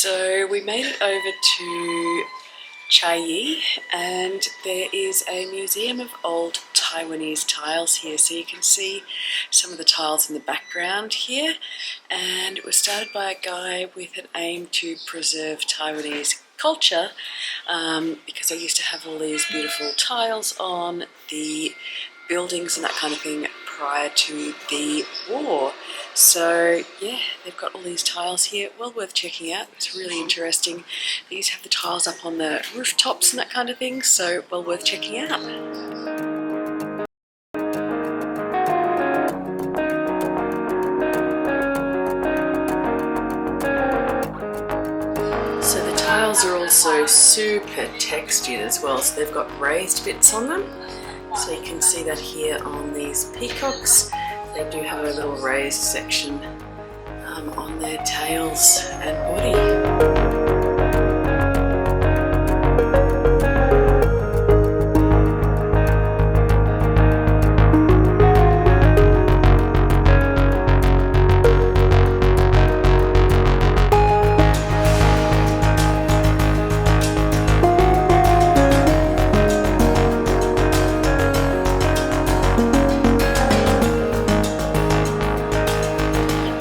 So we made it over to Chiayi, and there is a museum of old Taiwanese tiles here, so you can see some of the tiles in the background here. And it was started by a guy with an aim to preserve Taiwanese culture, because they used to have all these beautiful tiles on the buildings and that kind of thing prior to the war. So yeah, they've got all these tiles here, well worth checking out. It's really interesting. They used to have the tiles up on the rooftops and that kind of thing, so well worth checking out. So the tiles are also super textured as well, so they've got raised bits on them. So you can see that here on these peacocks. They do have a little raised section on their tails and body.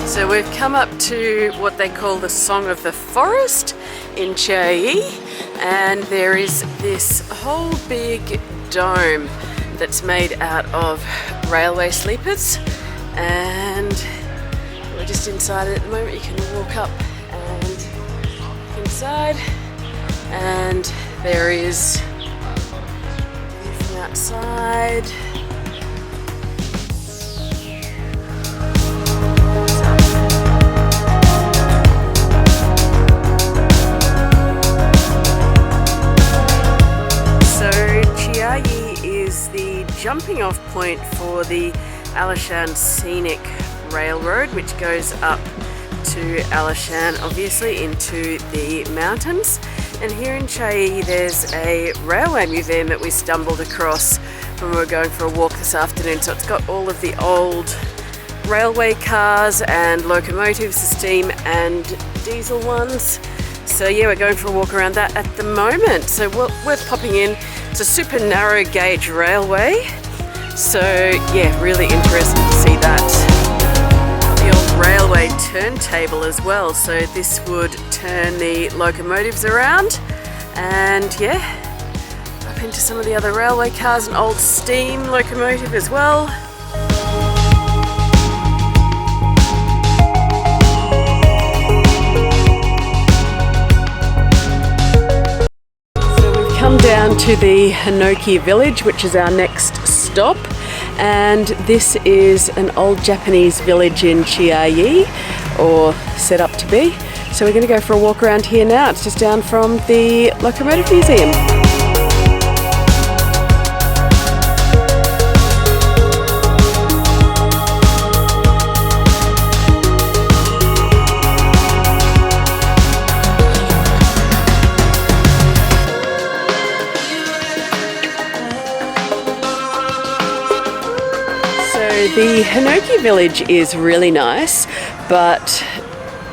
So we've come up to what they call the Song of the Forest in Chiayi, and there is this whole big dome that's made out of railway sleepers, and we're just inside it at the moment. You can walk up and inside, and there is from outside. Jumping off point for the Alishan Scenic Railroad, which goes up to Alishan, obviously into the mountains. And here in Chiayi there's a railway museum that we stumbled across when we were going for a walk this afternoon. So it's got all of the old railway cars and locomotives, the steam and diesel ones. So yeah, we're going for a walk around that at the moment. So worth popping in. It's a super narrow gauge railway, so yeah, really interesting to see that. The old railway turntable as well, so this would turn the locomotives around, and yeah, up into some of the other railway cars, an old steam locomotive as well. Down to the Hinoki village, which is our next stop, and this is an old Japanese village in Chiayi, or set up to be. So we're going to go for a walk around here now. It's just down from the Locomotive Museum. The Hinoki village is really nice, but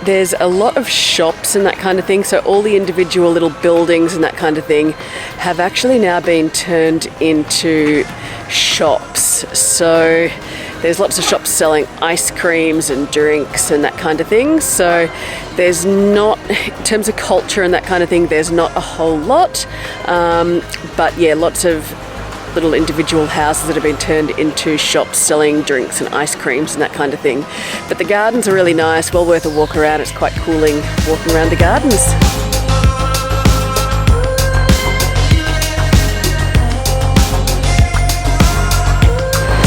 there's a lot of shops and that kind of thing, so all the individual little buildings and that kind of thing have actually now been turned into shops. So there's lots of shops selling ice creams and drinks and that kind of thing, so there's not, in terms of culture and that kind of thing, there's not a whole lot, but yeah, lots of little individual houses that have been turned into shops selling drinks and ice creams and that kind of thing. But the gardens are really nice, well worth a walk around. It's quite cooling walking around the gardens.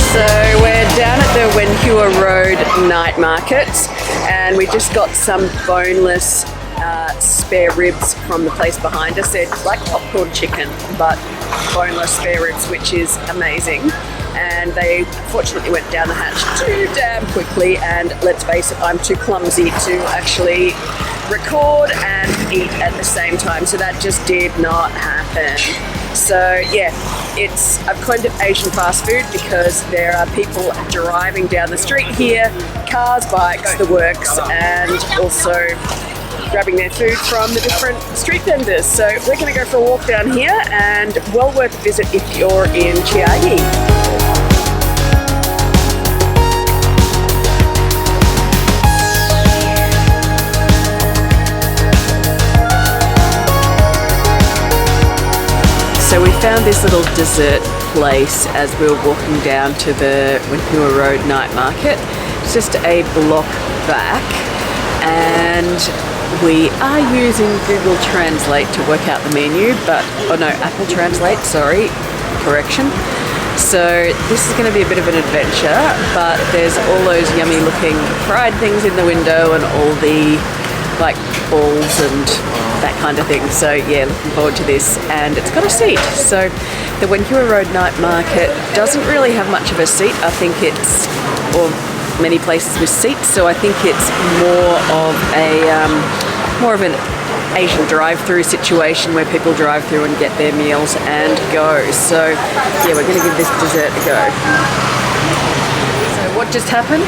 So we're down at the Wenhua Road night market, and we just got some boneless spare ribs from the place behind us. They're like popcorn chicken, but boneless spare ribs, which is amazing. And they fortunately went down the hatch too damn quickly, and let's face it, I'm too clumsy to actually record and eat at the same time, so that just did not happen. So yeah, I've coined it Asian fast food because there are people driving down the street here, cars, bikes, the works, and also grabbing their food from the different street vendors. So we're going to go for a walk down here, and well worth a visit if you're in Chiayi. So we found this little dessert place as we were walking down to the Wenhua Road night market. It's just a block back, and we are using Google Translate to work out the menu, but, oh no, Apple Translate, sorry, correction. So this is going to be a bit of an adventure, but there's all those yummy looking fried things in the window and all the like balls and that kind of thing. So yeah, looking forward to this, and it's got a seat. So the Wenhua Road night market doesn't really have much of a seat. I think it's, or many places with seats, so I think it's more of an Asian drive-through situation where people drive through and get their meals and go. So yeah, we're going to give this dessert a go. So what just happened?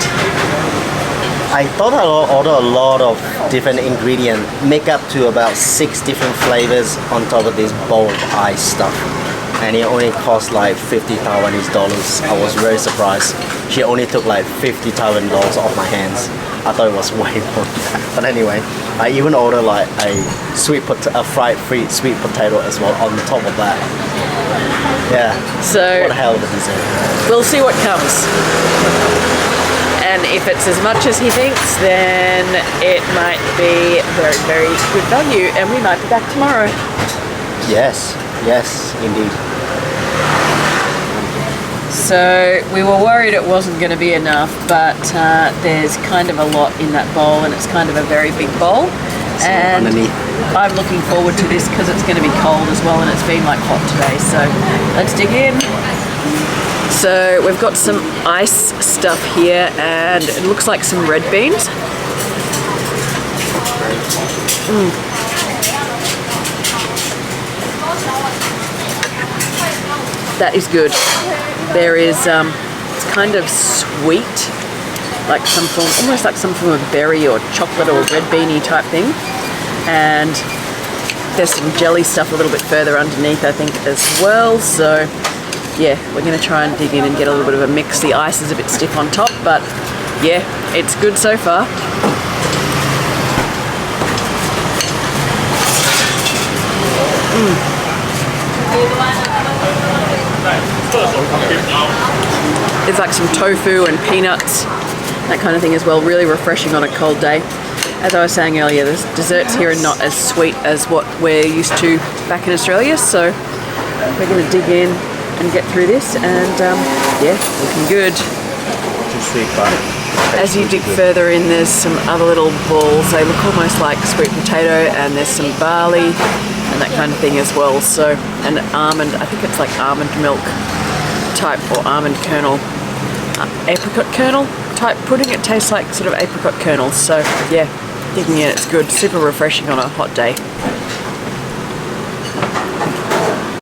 I thought I'll order a lot of different ingredients, make up to about 6 different flavors on top of this bowl of ice stuff. And it only cost like 50 Taiwanese dollars. I was very surprised. She only took like 50 Taiwan dollars off my hands. I thought it was way more than that. But anyway, I even ordered like a fried sweet potato as well on top of that. Yeah. So what the hell did he say? We'll see what comes. And if it's as much as he thinks, then it might be very, very good value, and we might be back tomorrow. Yes, yes, indeed. So we were worried it wasn't going to be enough, but there's kind of a lot in that bowl, and it's kind of a very big bowl. And I'm looking forward to this because it's going to be cold as well, and it's been like hot today. So let's dig in. So we've got some ice stuff here, and it looks like some red beans. That is good. There is, it's kind of sweet, like some form, almost like some form of berry or chocolate or red beany type thing. And there's some jelly stuff a little bit further underneath, I think, as well. So yeah, we're going to try and dig in and get a little bit of a mix. The ice is a bit stiff on top, but yeah, it's good so far. It's like some tofu and peanuts, that kind of thing as well. Really refreshing on a cold day. As I was saying earlier, the desserts here are not as sweet as what we're used to back in Australia, so we're going to dig in and get through this, and yeah, looking good. As you dig further in, there's some other little balls. They look almost like sweet potato, and there's some barley and that kind of thing as well. So an almond, I think it's like almond milk type, or almond kernel, apricot kernel type pudding. It tastes like sort of apricot kernels. So yeah, digging in, it's good, super refreshing on a hot day.